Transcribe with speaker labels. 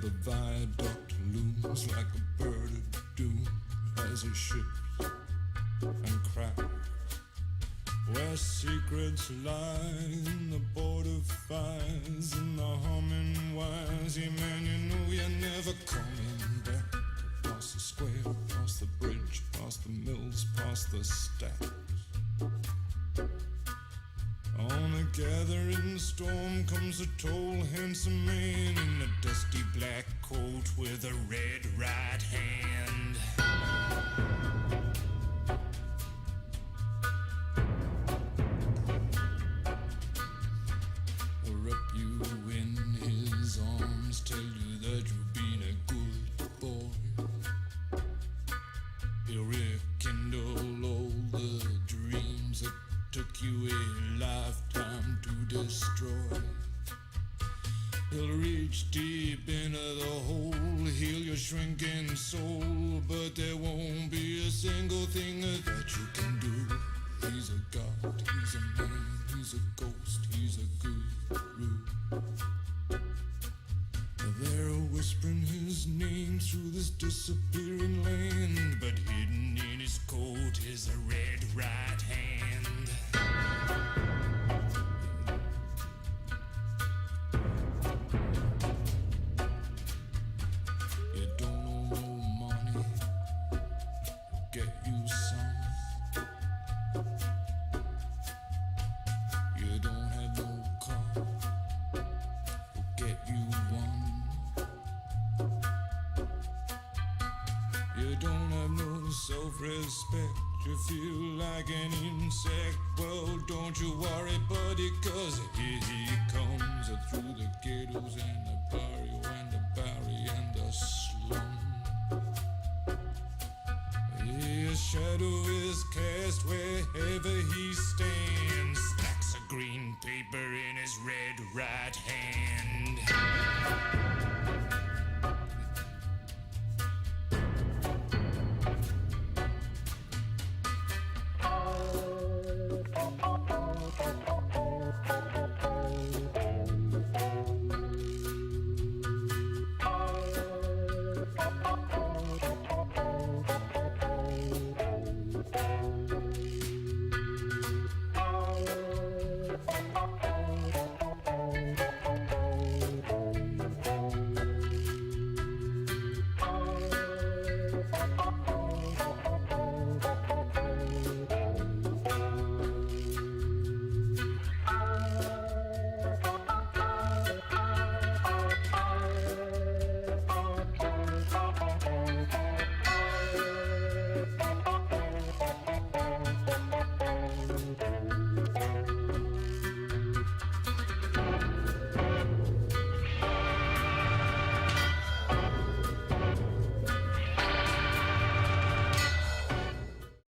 Speaker 1: the viaduct looms like a bird of doom as it ships and cracks. Where secrets lie in the border fires and the humming wires. Yeah, man, you know you're never coming back. Past the square, past the bridge, past the mills, past the stacks. On a gathering storm comes a tall, handsome man in a dusty black coat with a red right hand. He'll wrap you in his arms, tell you that you've been a good boy. He'll rekindle all the dreams that took you a lifetime to destroy. He'll reach deep into the hole, heal your shrinking soul, but there won't be a single thing that you can do. He's a god, he's a man, he's a ghost, he's a guru. They're whispering his name through this disappearing land, but hidden in his coat is a red right hand. You don't owe no money, get you some. You don't have no car, get you one. You don't have no self-respect, you feel like an insect. Well, don't you worry, buddy, cause here he comes through the ghettos and the barrio and the barry and the slum. His shadow is cast wherever he stands, stacks of green paper in his red right hand.